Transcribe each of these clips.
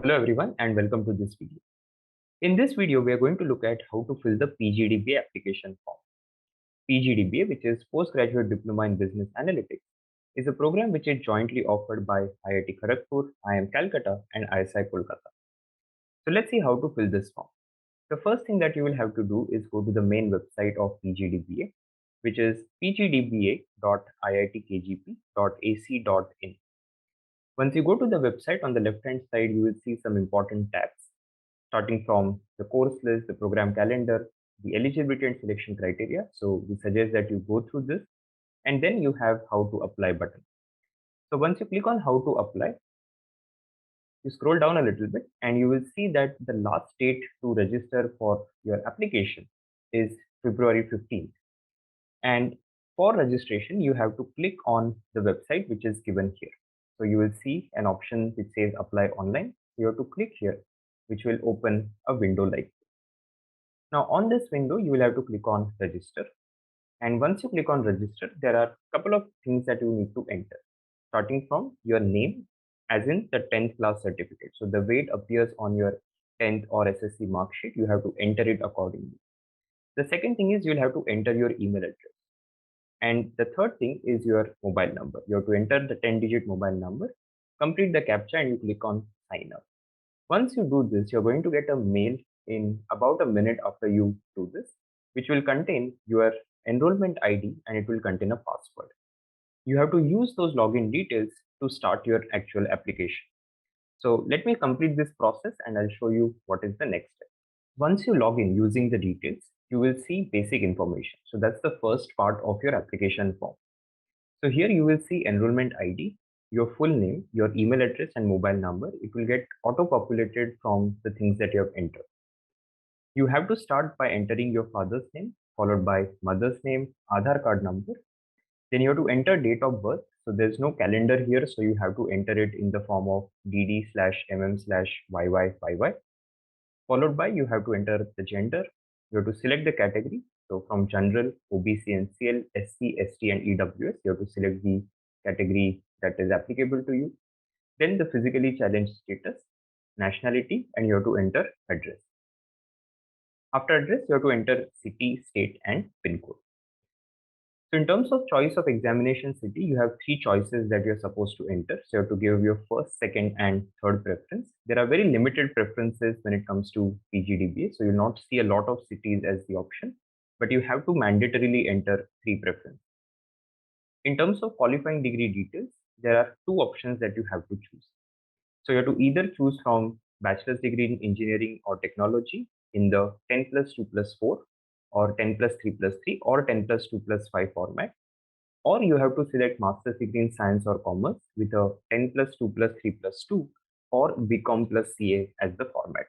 Hello everyone and welcome to this video. In this video, we are going to look at how to fill the PGDBA application form. PGDBA, which is Postgraduate Diploma in Business Analytics, is a program which is jointly offered by IIT Kharagpur, IIM Calcutta and ISI Kolkata. So let's see how to fill this form. The first thing that you will have to do is go to the main website of PGDBA, which is pgdba.iitkgp.ac.in. Once you go to the website, on the left hand side, you will see some important tabs, starting from the course list, the program calendar, the eligibility and selection criteria. So we suggest that you go through this, and then you have how to apply button. So once you click on how to apply, you scroll down a little bit and you will see that the last date to register for your application is February 15th. And for registration, you have to click on the website which is given here. So you will see an option which says apply online. You have to click here, which will open a window like this. Now on this window, you will have to click on register. And once you click on register, there are a couple of things that you need to enter, starting from your name, as in the 10th class certificate. So the way it appears on your 10th or SSC mark sheet, you have to enter it accordingly. The second thing is you'll have to enter your email address. And the third thing is your mobile number. You have to enter the 10-digit mobile number, complete the CAPTCHA, and you click on sign up. Once you do this, you're going to get a mail in about a minute after you do this, which will contain your enrollment ID and it will contain a password. You have to use those login details to start your actual application. So let me complete this process and I'll show you what is the next step. Once you log in using the details, you will see basic information. So that's the first part of your application form. So here you will see enrollment ID, your full name, your email address and mobile number. It will get auto-populated from the things that you have entered. You have to start by entering your father's name, followed by mother's name, Aadhaar card number. Then you have to enter date of birth. So there's no calendar here, so you have to enter it in the form of DD/MM/YYYY. Followed by you have to enter the gender. You have to select the category. So from general, OBC, NCL, SC, ST and EWS, you have to select the category that is applicable to you. Then the physically challenged status, nationality, and you have to enter address. After address, you have to enter city, state, and PIN code. So in terms of choice of examination city, you have three choices that you're supposed to enter. So you have to give your first, second, and third preference. There are very limited preferences when it comes to PGDBA. So you'll not see a lot of cities as the option, but you have to mandatorily enter three preferences. In terms of qualifying degree details, there are two options that you have to choose. So you have to either choose from bachelor's degree in engineering or technology in the 10 plus 2 plus 4 or 10 plus 3 plus 3 or 10 plus 2 plus 5 format, or you have to select master's degree in science or commerce with a 10 plus 2 plus 3 plus 2 or BCom plus CA as the format.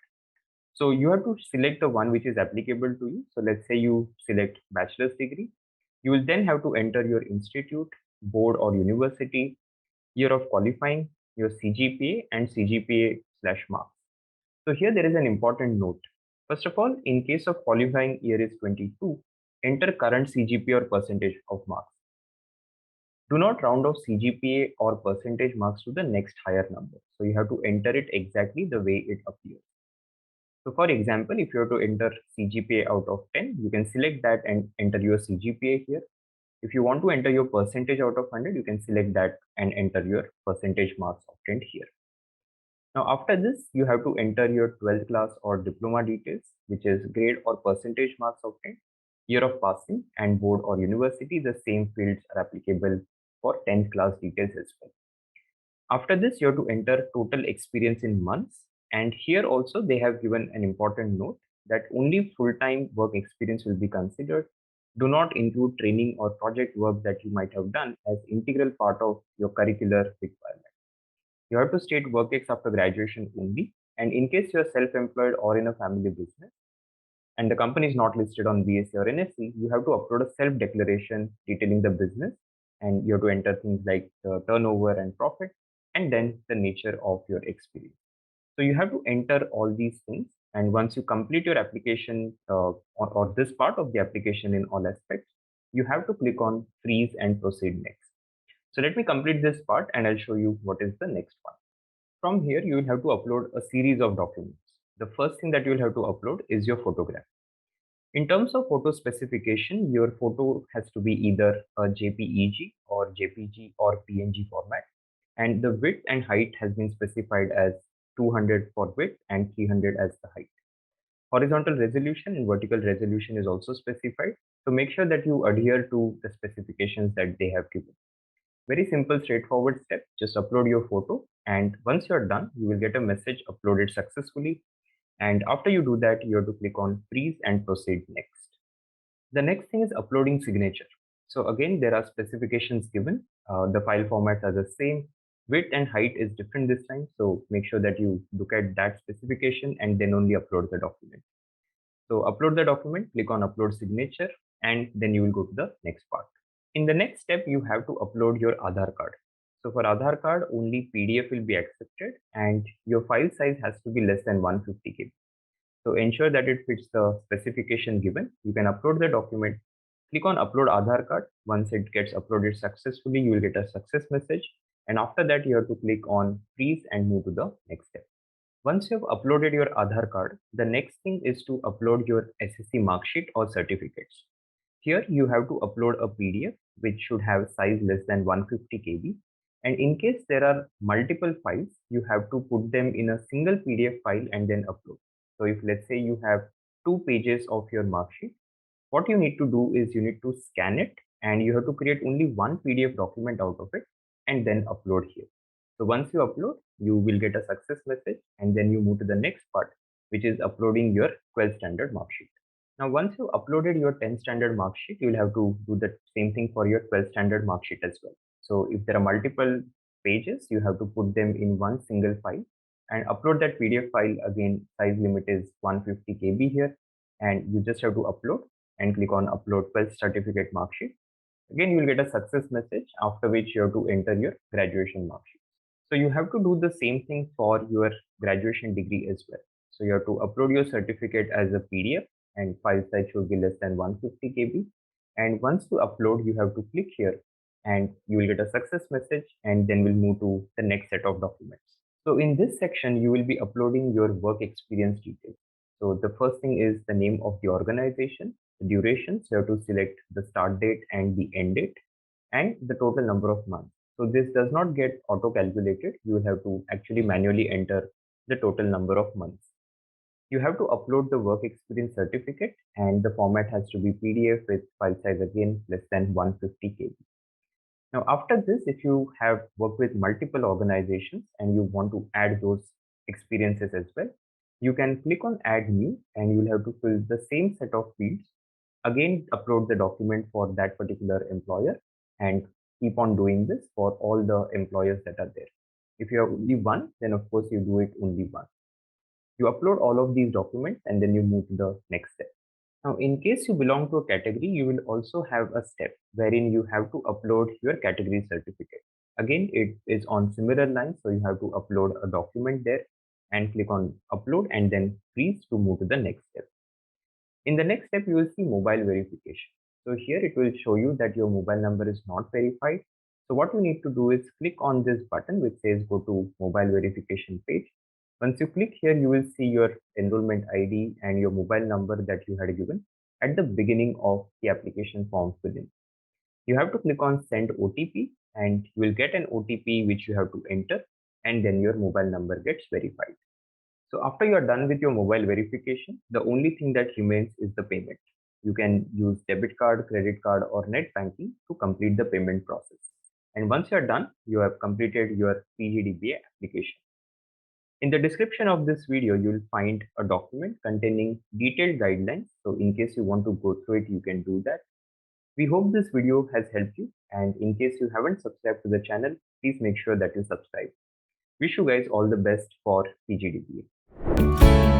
So you have to select the one which is applicable to you. So let's say you select bachelor's degree. You will then have to enter your institute, board or university, year of qualifying, your CGPA and CGPA/marks. So here there is an important note. First of all, in case of qualifying year is 22, enter current CGPA or percentage of marks. Do not round off CGPA or percentage marks to the next higher number. So you have to enter it exactly the way it appears. So for example, if you have to enter CGPA out of 10, you can select that and enter your CGPA here. If you want to enter your percentage out of 100, you can select that and enter your percentage marks obtained here. Now after this, you have to enter your 12th class or diploma details, which is grade or percentage marks obtained, year of passing, and board or university. The same fields are applicable for 10th class details as well. After this, you have to enter total experience in months. And here also they have given an important note that only full-time work experience will be considered. Do not include training or project work that you might have done as integral part of your curricular requirement. You have to state work ex after graduation only. And in case you are self-employed or in a family business and the company is not listed on BSc or NSC, you have to upload a self-declaration detailing the business, and you have to enter things like the turnover and profit and then the nature of your experience. So you have to enter all these things. And once you complete your application or this part of the application in all aspects, you have to click on freeze and proceed next. So let me complete this part and I'll show you what is the next one. From here, you will have to upload a series of documents. The first thing that you will have to upload is your photograph. In terms of photo specification, your photo has to be either a JPEG or JPG or PNG format, and the width and height has been specified as 200 for width and 300 as the height. Horizontal resolution and vertical resolution is also specified, so make sure that you adhere to the specifications that they have given. Very simple, straightforward step. Just upload your photo, and once you're done, you will get a message uploaded successfully. And after you do that, you have to click on freeze and proceed next. The next thing is uploading signature. So again, there are specifications given. The file formats are the same. Width and height is different this time. So make sure that you look at that specification and then only upload the document. So upload the document, click on upload signature, and then you will go to the next part. In the next step, you have to upload your Aadhaar card. So for Aadhaar card, only PDF will be accepted and your file size has to be less than 150 KB. So ensure that it fits the specification given. You can upload the document, click on upload Aadhaar card. Once it gets uploaded successfully, you will get a success message. And after that, you have to click on freeze and move to the next step. Once you have uploaded your Aadhaar card, the next thing is to upload your SSC mark sheet or certificates. Here you have to upload a PDF which should have size less than 150 KB. And in case there are multiple files, you have to put them in a single PDF file and then upload. So if let's say you have 2 pages of your mark sheet, what you need to do is you need to scan it and you have to create only one PDF document out of it and then upload here. So once you upload, you will get a success message and then you move to the next part, which is uploading your 12th standard mark sheet. Now, once you uploaded your 10th standard mark sheet, you will have to do the same thing for your 12th standard mark sheet as well. So if there are multiple pages, you have to put them in one single file and upload that PDF file. Again, size limit is 150 KB here, and you just have to upload and click on upload 12th certificate mark sheet. Again, you will get a success message, after which you have to enter your graduation mark sheet. So you have to do the same thing for your graduation degree as well. So you have to upload your certificate as a PDF and file size should be less than 150 KB. And once you upload, you have to click here and you will get a success message and then we'll move to the next set of documents. So in this section, you will be uploading your work experience details. So the first thing is the name of the organization, the duration. So you have to select the start date and the end date and the total number of months. So this does not get auto calculated. You will have to actually manually enter the total number of months. You have to upload the work experience certificate and the format has to be PDF with file size again less than 150 KB. Now after this, if you have worked with multiple organizations and you want to add those experiences as well, you can click on add new and you will have to fill the same set of fields. Again, upload the document for that particular employer and keep on doing this for all the employers that are there. If you have only one, then of course you do it only once. You upload all of these documents and then you move to the next step. Now, in case you belong to a category, you will also have a step wherein you have to upload your category certificate. Again, it is on similar lines, so you have to upload a document there and click on upload and then freeze to move to the next step. In the next step, you will see mobile verification. So here it will show you that your mobile number is not verified. So what you need to do is click on this button which says go to mobile verification page. Once you click here, you will see your enrollment ID and your mobile number that you had given at the beginning of the application form filling. You have to click on send OTP and you will get an OTP which you have to enter and then your mobile number gets verified. So after you are done with your mobile verification, the only thing that remains is the payment. You can use debit card, credit card or net banking to complete the payment process. And once you are done, you have completed your PGDBA application. In the description of this video, you will find a document containing detailed guidelines. So in case you want to go through it, you can do that. We hope this video has helped you. And in case you haven't subscribed to the channel, please make sure that you subscribe. Wish you guys all the best for PGDBA.